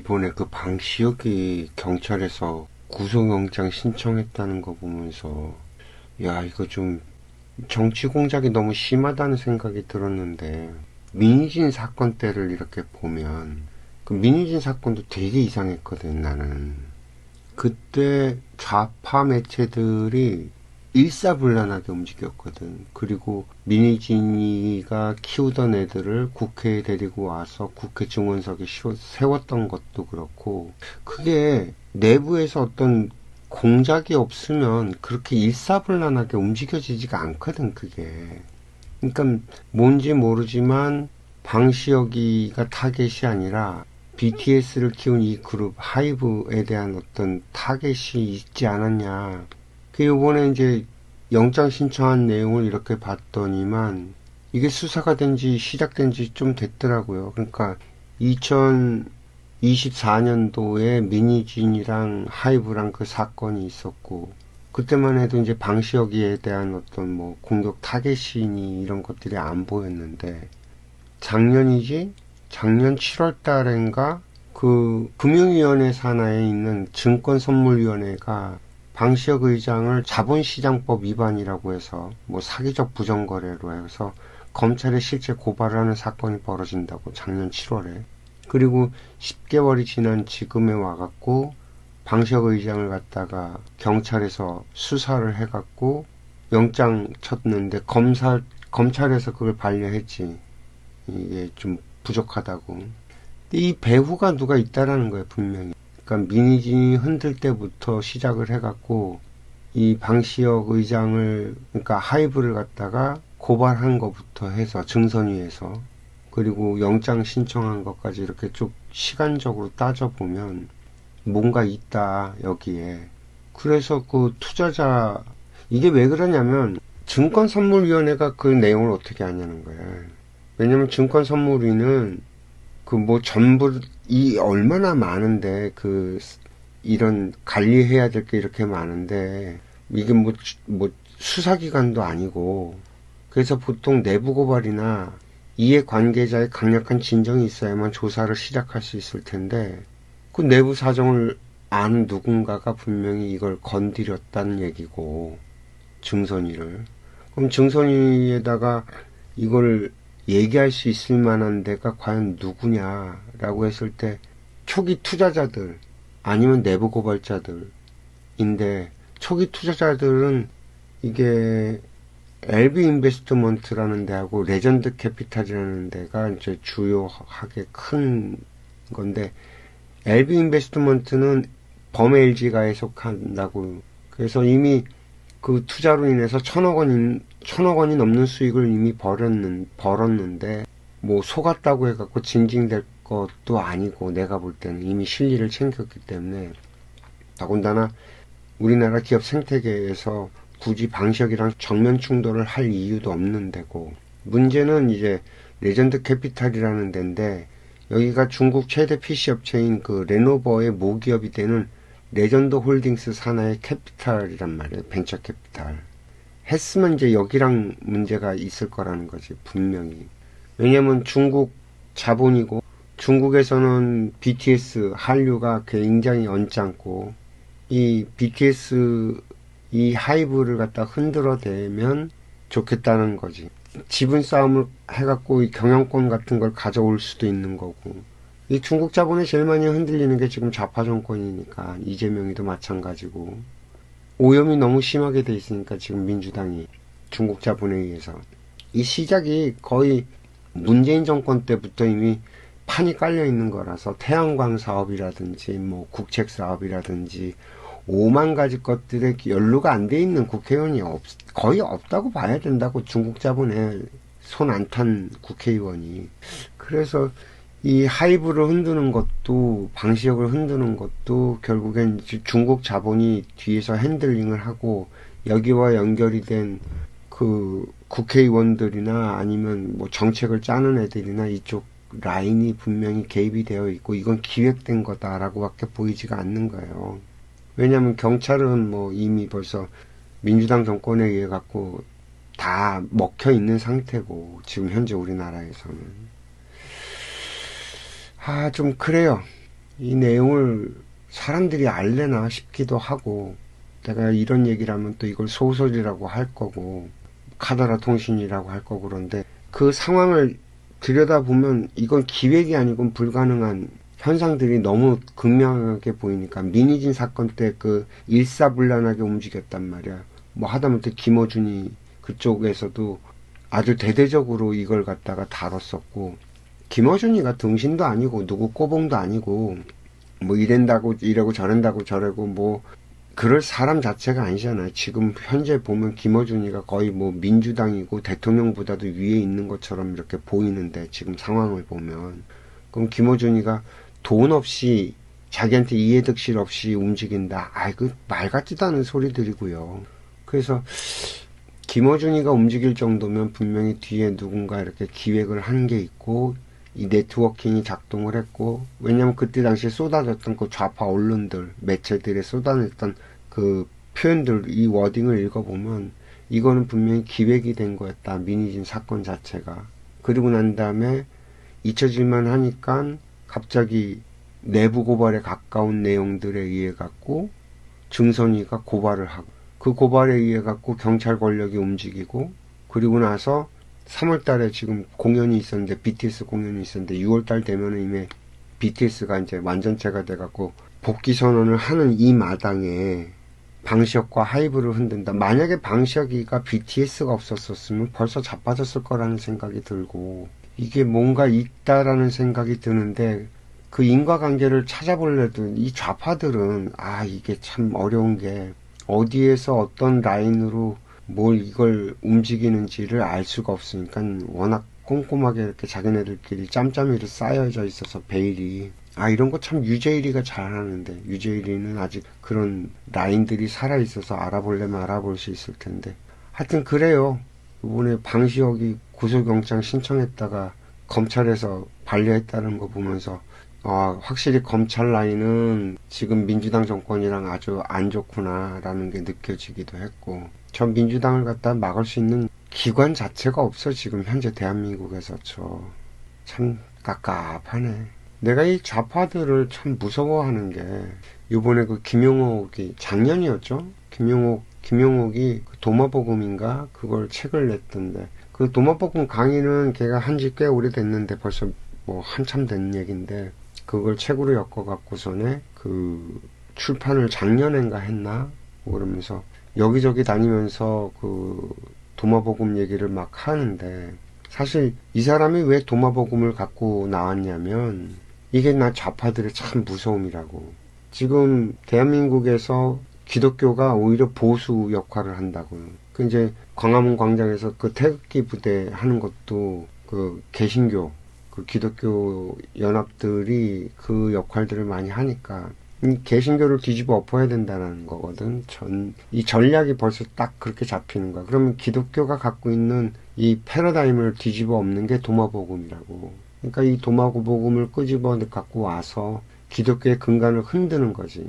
이번에 그 방시혁이 경찰에서 구속영장 신청했다는 거 보면서, 야, 이거 좀 정치 공작이 너무 심하다는 생각이 들었는데, 민희진 사건 때를 이렇게 보면, 그 민희진 사건도 되게 이상했거든, 나는. 그때 좌파 매체들이 일사불란하게 움직였거든. 그리고 민희진이가 키우던 애들을 국회에 데리고 와서 국회 증언석에 세웠던 것도 그렇고, 그게 내부에서 어떤 공작이 없으면 그렇게 일사불란하게 움직여지지가 않거든, 그게. 그러니까 뭔지 모르지만 방시혁이가 타겟이 아니라 BTS를 키운 이 그룹 하이브에 대한 어떤 타겟이 있지 않았냐. 그 요번에 이제 영장 신청한 내용을 이렇게 봤더니만 이게 수사가 시작된 지 좀 됐더라고요. 그러니까 2024년도에 민희진이랑 하이브랑 그 사건이 있었고, 그때만 해도 이제 방시혁이에 대한 어떤 뭐 공격 타겟이니 이런 것들이 안 보였는데, 작년 7월 달인가 그 금융위원회 산하에 있는 증권선물위원회가 방시혁 의장을 자본시장법 위반이라고 해서 뭐 사기적 부정거래로 해서 검찰에 실제 고발을 하는 사건이 벌어진다고, 작년 7월에. 그리고 10개월이 지난 지금에 와갖고 방시혁 의장을 갖다가 경찰에서 수사를 해갖고 영장 쳤는데 검찰에서 그걸 반려했지. 이게 좀 부족하다고. 근데 이 배후가 누가 있다라는 거예요, 분명히. 그러니까 민희진이 흔들 때부터 시작을 해갖고 이 방시혁 의장을, 그러니까 하이브를 갖다가 고발한 것부터 해서 증선위에서, 그리고 영장 신청한 것까지 이렇게 쭉 시간적으로 따져보면 뭔가 있다, 여기에. 그래서 그 투자자, 이게 왜 그러냐면 증권선물위원회가 그 내용을 어떻게 하냐는 거예요. 왜냐면 증권선물위는 그 뭐 전부 이 얼마나 많은데, 그 이런 관리해야 될 게 이렇게 많은데 이게 뭐 수사기관도 아니고, 그래서 보통 내부 고발이나 이해관계자의 강력한 진정이 있어야만 조사를 시작할 수 있을 텐데, 그 내부 사정을 아는 누군가가 분명히 이걸 건드렸다는 얘기고, 증선위를. 그럼 증선위에다가 이걸 얘기할 수 있을 만한 데가 과연 누구냐라고 했을 때 초기 투자자들 아니면 내부 고발자들인데, 초기 투자자들은 이게 LB 인베스트먼트라는 데하고 레전드 캐피탈이라는 데가 이제 주요하게 큰 건데, LB 인베스트먼트는 범LG가에 속한다고. 그래서 이미 그 투자로 인해서 1,000억 원이 넘는 수익을 이미 벌었는데, 뭐 속았다고 해갖고 징징될 것도 아니고, 내가 볼 때는 이미 실리를 챙겼기 때문에. 더군다나 우리나라 기업 생태계에서 굳이 방시혁이랑 정면 충돌을 할 이유도 없는 데고, 문제는 이제 레전드 캐피탈이라는 데인데, 여기가 중국 최대 PC 업체인 그 레노버의 모기업이 되는 레전드 홀딩스 산하의 캐피탈이란 말이에요. 벤처 캐피탈. 했으면 이제 여기랑 문제가 있을 거라는 거지, 분명히. 왜냐면 중국 자본이고, 중국에서는 BTS, 한류가 굉장히 언짢고, 이 BTS, 이 하이브를 갖다 흔들어대면 좋겠다는 거지. 지분 싸움을 해갖고 이 경영권 같은 걸 가져올 수도 있는 거고. 이 중국 자본에 제일 많이 흔들리는 게 지금 좌파 정권이니까, 이재명이도 마찬가지고. 오염이 너무 심하게 돼 있으니까 지금 민주당이 중국 자본에 의해서. 이 시작이 거의 문재인 정권 때부터 이미 판이 깔려 있는 거라서, 태양광 사업이라든지 뭐 국책 사업이라든지 5만 가지 것들에 연루가 안 돼 있는 국회의원이 거의 없다고 봐야 된다고, 중국 자본에 손 안 탄 국회의원이. 그래서 이 하이브를 흔드는 것도, 방시혁을 흔드는 것도 결국엔 중국 자본이 뒤에서 핸들링을 하고, 여기와 연결이 된 그 국회의원들이나 아니면 뭐 정책을 짜는 애들이나 이쪽 라인이 분명히 개입이 되어 있고, 이건 기획된 거다라고 밖에 보이지가 않는 거예요. 왜냐면 경찰은 뭐 이미 벌써 민주당 정권에 의해 갖고 다 먹혀 있는 상태고, 지금 현재 우리나라에서는. 좀 그래요. 이 내용을 사람들이 알래나 싶기도 하고, 내가 이런 얘기를 하면 또 이걸 소설이라고 할 거고, 카더라 통신이라고 할 거고, 그런데 그 상황을 들여다보면 이건 기획이 아니고 불가능한 현상들이 너무 극명하게 보이니까, 민희진 사건 때 그 일사불란하게 움직였단 말이야. 뭐 하다못해 김어준이 그쪽에서도 아주 대대적으로 이걸 갖다가 다뤘었고, 김어준이가 등신도 아니고 누구 꼬봉도 아니고 뭐 이런다고 이러고 저런다고 저러고 뭐 그럴 사람 자체가 아니잖아요. 지금 현재 보면 김어준이가 거의 뭐 민주당이고 대통령보다도 위에 있는 것처럼 이렇게 보이는데, 지금 상황을 보면. 그럼 김어준이가 돈 없이 자기한테 이해득실 없이 움직인다. 그 말 같지도 않은 소리들이고요. 그래서 김어준이가 움직일 정도면 분명히 뒤에 누군가 이렇게 기획을 하는 게 있고, 이 네트워킹이 작동을 했고, 왜냐면 그때 당시에 쏟아졌던 그 좌파 언론들, 매체들에 쏟아냈던 그 표현들, 이 워딩을 읽어보면 이거는 분명히 기획이 된 거였다. 민희진 사건 자체가. 그리고 난 다음에 잊혀질만 하니까 갑자기 내부 고발에 가까운 내용들에 의해 갖고 증선이가 고발을 하고, 그 고발에 의해 갖고 경찰 권력이 움직이고, 그리고 나서 3월 달에 지금 공연이 있었는데, BTS 공연이 있었는데, 6월 달 되면은 이미 BTS가 이제 완전체가 돼갖고 복귀 선언을 하는 이 마당에 방시혁과 하이브를 흔든다. 만약에 방시혁이가 BTS가 없었으면 벌써 자빠졌을 거라는 생각이 들고, 이게 뭔가 있다라는 생각이 드는데, 그 인과관계를 찾아보려도 이 좌파들은 이게 참 어려운 게, 어디에서 어떤 라인으로 뭘 이걸 움직이는지를 알 수가 없으니까 워낙 꼼꼼하게 이렇게 자기네들끼리 짬짬이로 쌓여져 있어서 베일이, 이런 거 참 유재일이가 잘하는데, 유재일이는 아직 그런 라인들이 살아있어서 알아보려면 알아볼 수 있을 텐데. 하여튼 그래요. 이번에 방시혁이 구속영장 신청했다가 검찰에서 반려했다는 거 보면서 확실히 검찰 라인은 지금 민주당 정권이랑 아주 안 좋구나라는 게 느껴지기도 했고, 전 민주당을 갖다 막을 수 있는 기관 자체가 없어. 지금 현재 대한민국에서. 참 깝깝하네. 내가 이 좌파들을 참 무서워하는 게, 이번에 그 김용옥이 작년이었죠? 김용옥이 그 도마복음인가 그걸 책을 냈던데, 그 도마복음 강의는 걔가 한지 꽤 오래됐는데 벌써 뭐 한참 된 얘기인데, 그걸 책으로 엮어갖고서는 그 출판을 작년엔가 했나? 그러면서 여기저기 다니면서 그 도마복음 얘기를 막 하는데, 사실 이 사람이 왜 도마복음을 갖고 나왔냐면, 이게 나 좌파들의 참 무서움이라고. 지금 대한민국에서 기독교가 오히려 보수 역할을 한다고요. 그 이제 광화문 광장에서 그 태극기 부대 하는 것도 그 개신교, 그 기독교 연합들이 그 역할들을 많이 하니까 이 개신교를 뒤집어 엎어야 된다는 거거든. 이 전략이 벌써 딱 그렇게 잡히는 거야. 그러면 기독교가 갖고 있는 이 패러다임을 뒤집어 엎는 게 도마복음이라고. 그러니까 이 도마복음을 끄집어 갖고 와서 기독교의 근간을 흔드는 거지.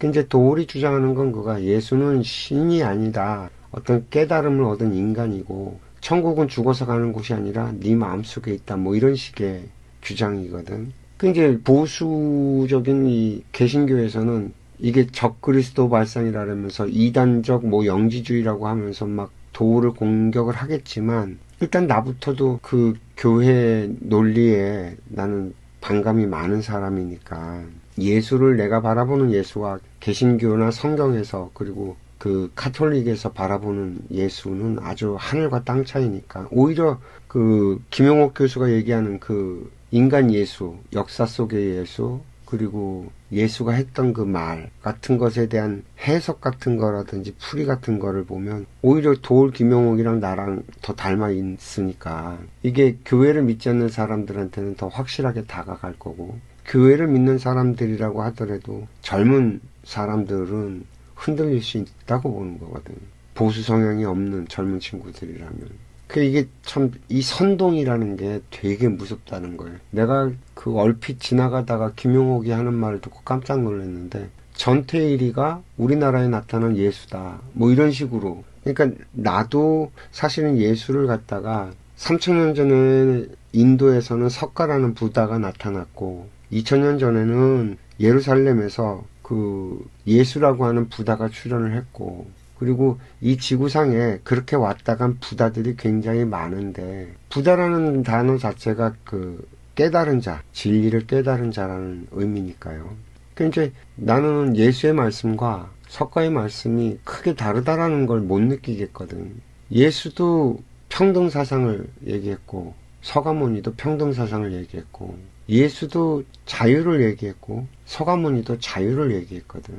이제 도울이 주장하는 건 그거야. 예수는 신이 아니다. 어떤 깨달음을 얻은 인간이고, 천국은 죽어서 가는 곳이 아니라 네 마음속에 있다. 뭐 이런 식의 주장이거든. 이제 보수적인 이 개신교에서는 이게 적그리스도 발상이라면서 이단적 뭐 영지주의라고 하면서 막 도를 공격을 하겠지만, 일단 나부터도 그 교회 논리에 나는 반감이 많은 사람이니까, 예수를 내가 바라보는 예수와 개신교나 성경에서 그리고 그 카톨릭에서 바라보는 예수는 아주 하늘과 땅 차이니까, 오히려 그 김용옥 교수가 얘기하는 그 인간 예수, 역사 속의 예수, 그리고 예수가 했던 그 말 같은 것에 대한 해석 같은 거라든지 풀이 같은 거를 보면 오히려 도울 김용옥이랑 나랑 더 닮아 있으니까, 이게 교회를 믿지 않는 사람들한테는 더 확실하게 다가갈 거고, 교회를 믿는 사람들이라고 하더라도 젊은 사람들은 흔들릴 수 있다고 보는 거거든. 보수 성향이 없는 젊은 친구들이라면. 이게 참 이 선동이라는 게 되게 무섭다는 거예요. 내가 그 얼핏 지나가다가 김용옥이 하는 말을 듣고 깜짝 놀랐는데, 전태일이가 우리나라에 나타난 예수다. 뭐 이런 식으로. 그러니까 나도 사실은 예수를 갖다가 3000년 전에 인도에서는 석가라는 부다가 나타났고, 2000년 전에는 예루살렘에서 그 예수라고 하는 부다가 출현을 했고, 그리고 이 지구상에 그렇게 왔다 간 부다들이 굉장히 많은데, 부다라는 단어 자체가 그 깨달은 자, 진리를 깨달은 자라는 의미니까요. 그러니까 이제 나는 예수의 말씀과 석가의 말씀이 크게 다르다라는 걸 못 느끼겠거든. 예수도 평등사상을 얘기했고, 서가모니도 평등사상을 얘기했고, 예수도 자유를 얘기했고, 서가모니도 자유를 얘기했거든.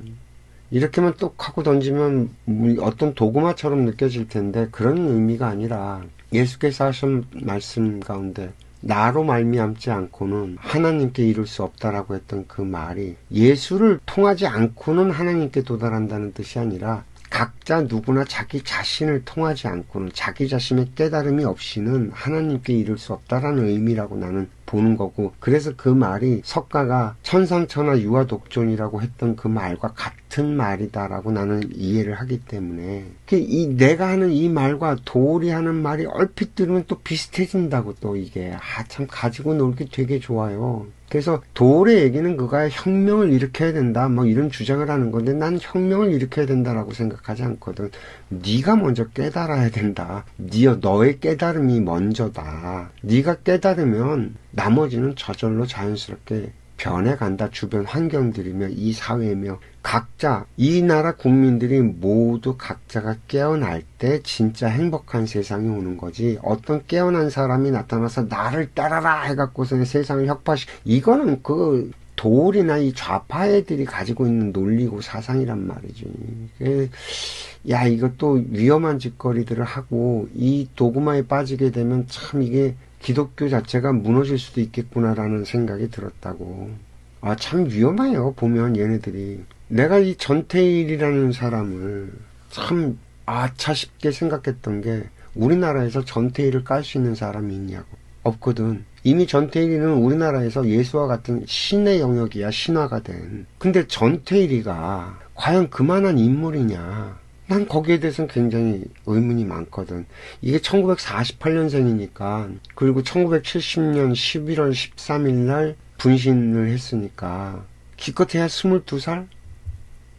이렇게만 똑 하고 던지면 어떤 도구마처럼 느껴질 텐데 그런 의미가 아니라 예수께서 하신 말씀 가운데 나로 말미암지 않고는 하나님께 이룰 수 없다라고 했던 그 말이 예수를 통하지 않고는 하나님께 도달한다는 뜻이 아니라 각자 누구나 자기 자신을 통하지 않고는 자기 자신의 깨달음이 없이는 하나님께 이룰 수 없다라는 의미라고 나는 보는 거고, 그래서 그 말이 석가가 천상천하 유아독존이라고 했던 그 말과 같은 말이다라고 나는 이해를 하기 때문에 내가 하는 이 말과 도울이 하는 말이 얼핏 들으면 또 비슷해진다고. 또 이게 참 가지고 놀기 되게 좋아요. 그래서 도울의 얘기는 그가 혁명을 일으켜야 된다 뭐 이런 주장을 하는 건데, 난 혁명을 일으켜야 된다라고 생각하지 않거든. 네가 먼저 깨달아야 된다. 너의 깨달음이 먼저다. 네가 깨달으면 나머지는 저절로 자연스럽게 변해간다. 주변 환경들이며 이 사회며 각자 이 나라 국민들이 모두 각자가 깨어날 때 진짜 행복한 세상이 오는 거지. 어떤 깨어난 사람이 나타나서 나를 따라라 해갖고서 세상을 이거는 그 도울이나 이 좌파 애들이 가지고 있는 논리고 사상이란 말이지. 야, 이것도 위험한 짓거리들을 하고 이 도구마에 빠지게 되면 참 이게 기독교 자체가 무너질 수도 있겠구나라는 생각이 들었다고. 참 위험해요. 보면 얘네들이. 내가 이 전태일이라는 사람을 참 아차 싶게 생각했던 게, 우리나라에서 전태일을 깔 수 있는 사람이 있냐고. 없거든. 이미 전태일이는 우리나라에서 예수와 같은 신의 영역이야. 신화가 된. 근데 전태일이가 과연 그만한 인물이냐. 난 거기에 대해서는 굉장히 의문이 많거든. 이게 1948년생이니까, 그리고 1970년 11월 13일 날 분신을 했으니까 기껏해야 22살?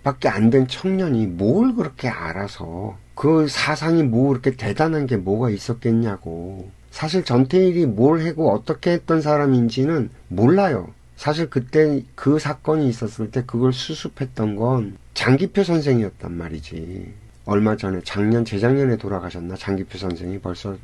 밖에 안 된 청년이 뭘 그렇게 알아서, 그 사상이 뭐 그렇게 대단한 게 뭐가 있었겠냐고. 사실 전태일이 뭘 하고 어떻게 했던 사람인지는 몰라요. 사실 그때 그 사건이 있었을 때 그걸 수습했던 건 장기표 선생이었단 말이지. 얼마 전에 재작년에 돌아가셨나? 장기표 선생이 벌써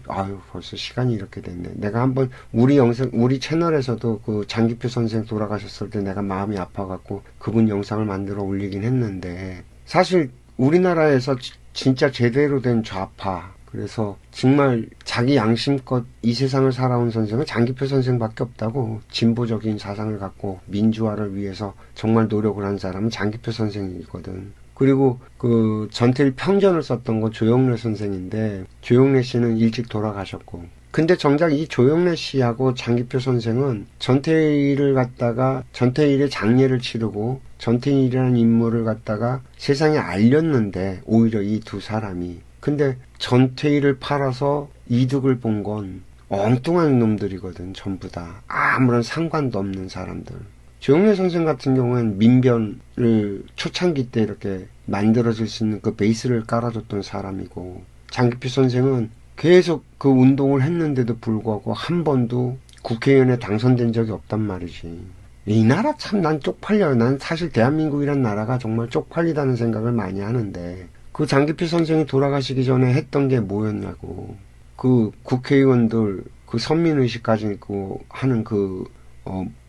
시간이 이렇게 됐네. 내가 한번 우리 채널에서도 그 장기표 선생 돌아가셨을 때 내가 마음이 아파갖고 그분 영상을 만들어 올리긴 했는데, 사실 우리나라에서 진짜 제대로 된 좌파, 그래서 정말 자기 양심껏 이 세상을 살아온 선생은 장기표 선생밖에 없다고. 진보적인 사상을 갖고 민주화를 위해서 정말 노력을 한 사람은 장기표 선생이거든. 그리고 그 전태일 평전을 썼던 건 조영래 선생인데, 조영래 씨는 일찍 돌아가셨고, 근데 정작 이 조영래 씨하고 장기표 선생은 전태일을 갖다가 전태일의 장례를 치르고 전태일이라는 인물을 갖다가 세상에 알렸는데, 오히려 이 두 사람이. 근데 전태일을 팔아서 이득을 본 건 엉뚱한 놈들이거든. 전부 다 아무런 상관도 없는 사람들. 조영래 선생 같은 경우는 민변을 초창기 때 이렇게 만들어질 수 있는 그 베이스를 깔아줬던 사람이고, 장기표 선생은 계속 그 운동을 했는데도 불구하고 한 번도 국회의원에 당선된 적이 없단 말이지. 이 나라 참 난 쪽팔려요. 난 사실 대한민국이란 나라가 정말 쪽팔리다는 생각을 많이 하는데, 그 장기표 선생이 돌아가시기 전에 했던 게 뭐였냐고. 그 국회의원들 그 선민의식 가지고 하는 그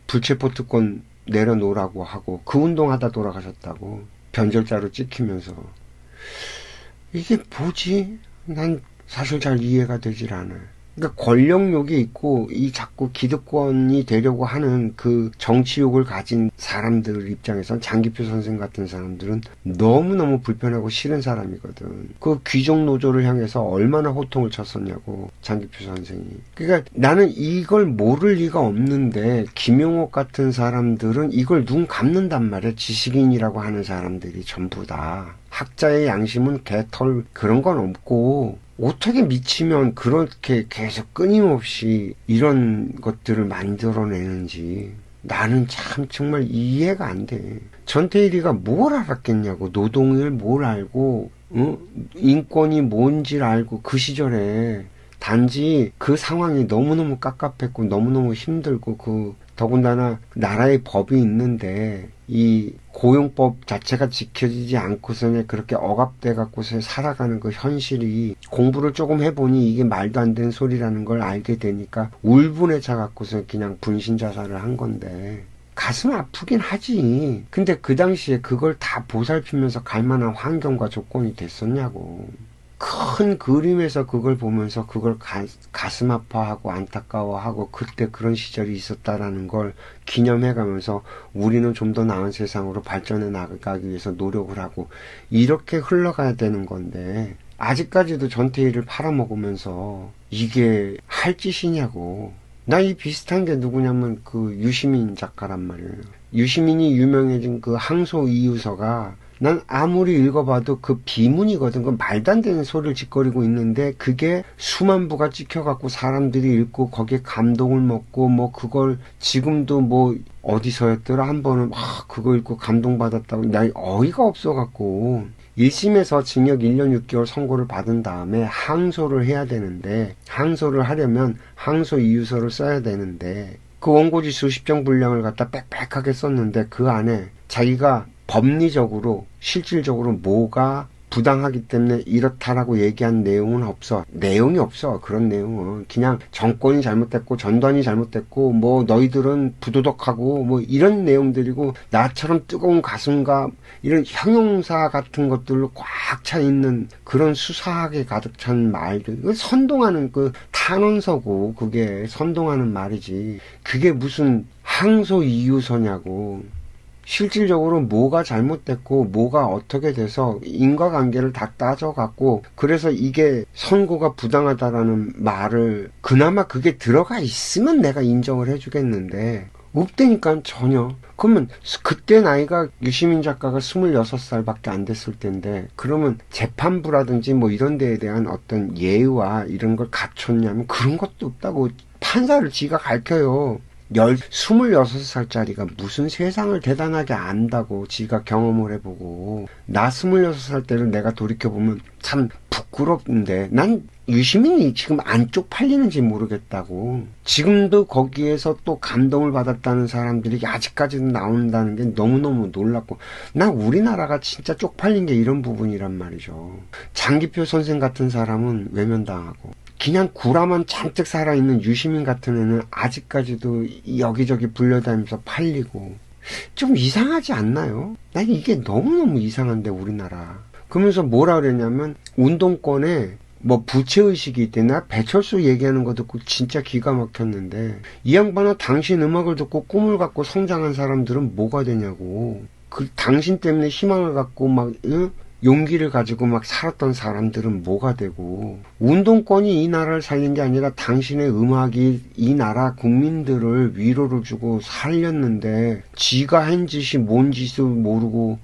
불체포 특권 내려놓으라고 하고 그 운동하다 돌아가셨다고. 변절자로 찍히면서. 이게 뭐지? 난 사실 잘 이해가 되질 않아요. 그러니까 권력욕이 있고 이 자꾸 기득권이 되려고 하는 그 정치욕을 가진 사람들 입장에선 장기표 선생 같은 사람들은 너무너무 불편하고 싫은 사람이거든. 그 귀족 노조를 향해서 얼마나 호통을 쳤었냐고, 장기표 선생이. 그러니까 나는 이걸 모를 리가 없는데 김용옥 같은 사람들은 이걸 눈 감는단 말이야. 지식인이라고 하는 사람들이 전부 다. 학자의 양심은 개털 그런 건 없고, 어떻게 미치면 그렇게 계속 끊임없이 이런 것들을 만들어내는지. 나는 참 정말 이해가 안 돼. 전태일이가 뭘 알았겠냐고. 노동을 뭘 알고, 인권이 뭔지를 알고 그 시절에 단지 그 상황이 너무너무 깝깝했고 너무너무 힘들고 더군다나 나라의 법이 있는데 이 고용법 자체가 지켜지지 않고서는 그렇게 억압돼 갖고서 살아가는 그 현실이 공부를 조금 해보니 이게 말도 안 되는 소리라는 걸 알게 되니까 울분해져 갖고서 그냥 분신 자살을 한 건데 가슴 아프긴 하지. 근데 그 당시에 그걸 다 보살피면서 갈 만한 환경과 조건이 됐었냐고. 큰 그림에서 그걸 보면서 그걸 가슴 아파하고 안타까워하고 그때 그런 시절이 있었다라는 걸 기념해가면서 우리는 좀 더 나은 세상으로 발전해 나가기 위해서 노력을 하고 이렇게 흘러가야 되는 건데 아직까지도 전태일을 팔아먹으면서 이게 할 짓이냐고. 나 이 비슷한 게 누구냐면 그 유시민 작가란 말이에요. 유시민이 유명해진 그 항소 이유서가 난 아무리 읽어봐도 그 비문이거든. 그 말도 안 되는 소리를 짓거리고 있는데 그게 수만 부가 찍혀갖고 사람들이 읽고 거기에 감동을 먹고 뭐 그걸 지금도 뭐 어디서였더라 한 번은 막 그거 읽고 감동받았다고 나 어이가 없어갖고 1심에서 징역 1년 6개월 선고를 받은 다음에 항소를 해야 되는데 항소를 하려면 항소 이유서를 써야 되는데 그 원고지 수십 장 분량을 갖다 빽빽하게 썼는데 그 안에 자기가 법리적으로 실질적으로 뭐가 부당하기 때문에 이렇다라고 얘기한 내용은 없어. 내용이 없어. 그런 내용은 그냥 정권이 잘못됐고 전단이 잘못됐고 뭐 너희들은 부도덕하고 뭐 이런 내용들이고 나처럼 뜨거운 가슴과 이런 형용사 같은 것들로 꽉 차 있는 그런 수사하게 가득 찬 말들. 선동하는 그 탄원서고 그게 선동하는 말이지. 그게 무슨 항소 이유서냐고. 실질적으로 뭐가 잘못됐고 뭐가 어떻게 돼서 인과관계를 다 따져갖고 그래서 이게 선고가 부당하다라는 말을 그나마 그게 들어가 있으면 내가 인정을 해주겠는데 없다니까 전혀. 그러면 그때 나이가 유시민 작가가 26살밖에 안 됐을 텐데 그러면 재판부라든지 뭐 이런 데에 대한 어떤 예의와 이런 걸 갖췄냐면 그런 것도 없다고. 판사를 지가 가르쳐요. 26살짜리가 무슨 세상을 대단하게 안다고 지가 경험을 해보고 나 26살 때를 내가 돌이켜보면 참 부끄럽는데 난 유시민이 지금 안 쪽팔리는지 모르겠다고. 지금도 거기에서 또 감동을 받았다는 사람들이 아직까지도 나온다는 게 너무너무 놀랍고 난 우리나라가 진짜 쪽팔린 게 이런 부분이란 말이죠. 장기표 선생 같은 사람은 외면당하고 그냥 구라만 잔뜩 살아있는 유시민 같은 애는 아직까지도 여기저기 불려다니면서 팔리고 좀 이상하지 않나요? 난 이게 너무너무 이상한데 우리나라. 그러면서 뭐라 그랬냐면 운동권에 뭐 부채의식이 있대. 나 배철수 얘기하는 거 듣고 진짜 기가 막혔는데 이 양반은 당신 음악을 듣고 꿈을 갖고 성장한 사람들은 뭐가 되냐고. 그 당신 때문에 희망을 갖고 막 용기를 가지고 막 살았던 사람들은 뭐가 되고 운동권이 이 나라를 살린 게 아니라 당신의 음악이 이 나라 국민들을 위로를 주고 살렸는데 지가 한 짓이 뭔 짓을 모르고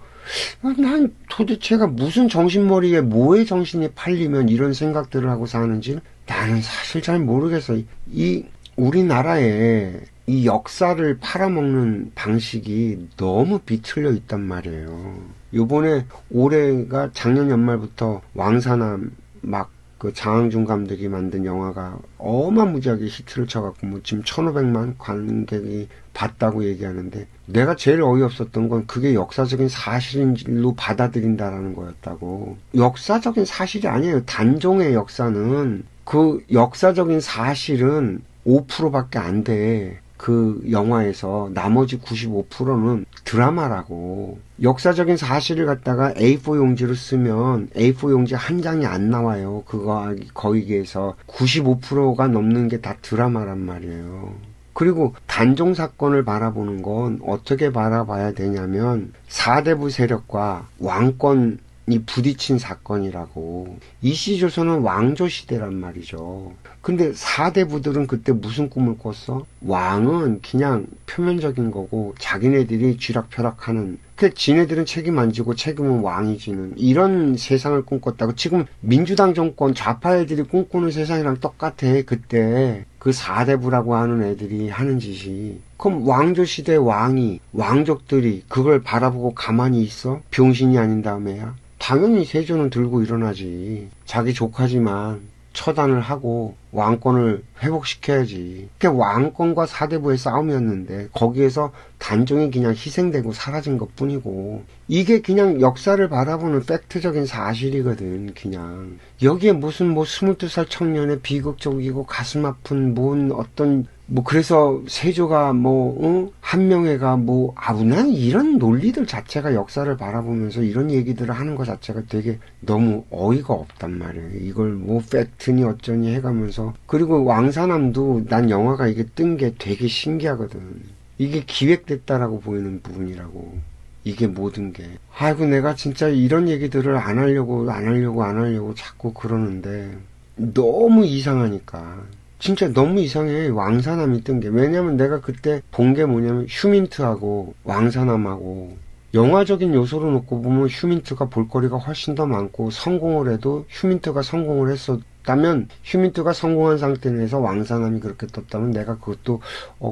난 도대체가 무슨 정신머리에 뭐에 정신이 팔리면 이런 생각들을 하고 사는지 나는 사실 잘 모르겠어. 이 우리나라에 이 역사를 팔아먹는 방식이 너무 비틀려 있단 말이에요. 요번에 올해가 작년 연말부터 왕사남 막 그 장항준 감독이 만든 영화가 어마무지하게 히트를 쳐갖고 뭐 지금 1,500만 관객이 봤다고 얘기하는데 내가 제일 어이없었던 건 그게 역사적인 사실로 받아들인다라는 거였다고. 역사적인 사실이 아니에요. 단종의 역사는 그 역사적인 사실은 5%밖에 안 돼. 그 영화에서 나머지 95%는 드라마라고. 역사적인 사실을 갖다가 A4 용지로 쓰면 A4 용지 한 장이 안 나와요. 그거 거기에서 95%가 넘는 게 다 드라마란 말이에요. 그리고 단종 사건을 바라보는 건 어떻게 바라봐야 되냐면 4대부 세력과 왕권 이 부딪힌 사건이라고. 이시조선은 왕조 시대란 말이죠. 근데 4대부들은 그때 무슨 꿈을 꿨어? 왕은 그냥 표면적인 거고 자기네들이 쥐락펴락하는 그 지네들은 책임 안 지고 책임은 왕이 지는 이런 세상을 꿈꿨다고. 지금 민주당 정권 좌파 애들이 꿈꾸는 세상이랑 똑같아. 그때 그 사대부라고 하는 애들이 하는 짓이. 그럼 왕조시대 왕족들이 그걸 바라보고 가만히 있어? 병신이 아닌 다음에야? 당연히 세조는 들고 일어나지. 자기 조카지만 처단을 하고 왕권을 회복시켜야지. 그게 왕권과 사대부의 싸움이었는데 거기에서 단종이 그냥 희생되고 사라진 것뿐이고, 이게 그냥 역사를 바라보는 팩트적인 사실이거든. 그냥 여기에 무슨 22살 청년의 비극적이고 가슴 아픈 뭔 어떤 그래서 세조가 한명회가 난 이런 논리들 자체가 역사를 바라보면서 이런 얘기들을 하는 것 자체가 되게 너무 어이가 없단 말이에요. 이걸 팩트니 어쩌니 해가면서. 그리고 왕사남도 난 영화가 이게 뜬 게 되게 신기하거든. 이게 기획됐다라고 보이는 부분이라고. 이게 모든 게. 아이고, 내가 진짜 이런 얘기들을 안 하려고 자꾸 그러는데 너무 이상하니까. 진짜 너무 이상해. 왕사남이 뜬 게. 왜냐면 내가 그때 본 게 뭐냐면 휴민트하고 왕사남하고, 영화적인 요소로 놓고 보면 휴민트가 볼거리가 훨씬 더 많고, 성공을 해도 휴민트가 성공을 했었다면, 휴민트가 성공한 상태에서 왕사남이 그렇게 떴다면 내가 그것도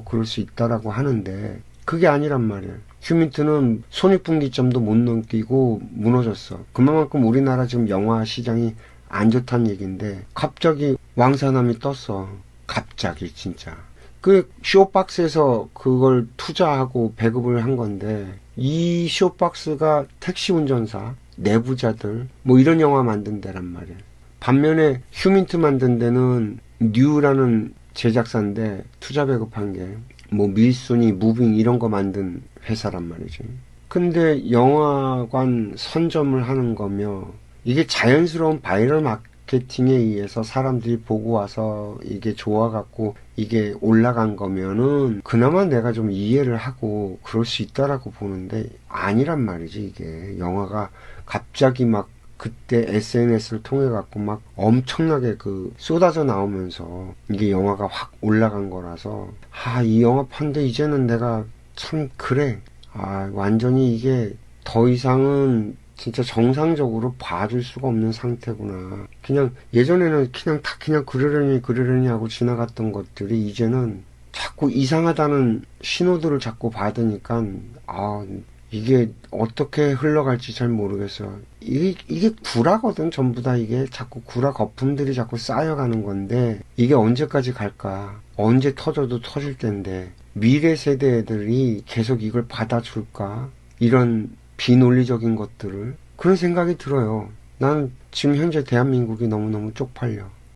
그럴 수 있다라고 하는데, 그게 아니란 말이야. 휴민트는 손익분기점도 못 넘기고 무너졌어. 그만큼 우리나라 지금 영화 시장이 안 좋다는 얘기인데, 갑자기 왕사남이 떴어. 갑자기 진짜. 그 쇼박스에서 그걸 투자하고 배급을 한 건데, 이 쇼박스가 택시 운전사, 내부자들 이런 영화 만든 데란 말이야. 반면에 휴민트 만든 데는 뉴라는 제작사인데 투자 배급한 게 밀순이, 무빙 이런 거 만든 회사란 말이지. 근데 영화관 선점을 하는 거며, 이게 자연스러운 바이럴 마케팅에 의해서 사람들이 보고 와서 이게 좋아갖고 이게 올라간 거면은 그나마 내가 좀 이해를 하고 그럴 수 있다라고 보는데, 아니란 말이지. 이게 영화가 갑자기 그때 SNS를 통해 갖고 엄청나게 쏟아져 나오면서 이게 영화가 확 올라간 거라서, 이 영화 판데 이제는 내가 참 그래. 완전히 이게 더 이상은 진짜 정상적으로 봐줄 수가 없는 상태구나. 그냥 예전에는 그냥 그러려니 하고 지나갔던 것들이 이제는 자꾸 이상하다는 신호들을 자꾸 받으니까 이게 어떻게 흘러갈지 잘 모르겠어요. 이게 구라거든. 전부 다 이게 자꾸 구라 거품들이 자꾸 쌓여가는 건데, 이게 언제까지 갈까? 언제 터져도 터질 텐데 미래 세대 애들이 계속 이걸 받아줄까? 이런 비논리적인 것들을. 그런 생각이 들어요. 난 지금 현재 대한민국이 너무너무 쪽팔려.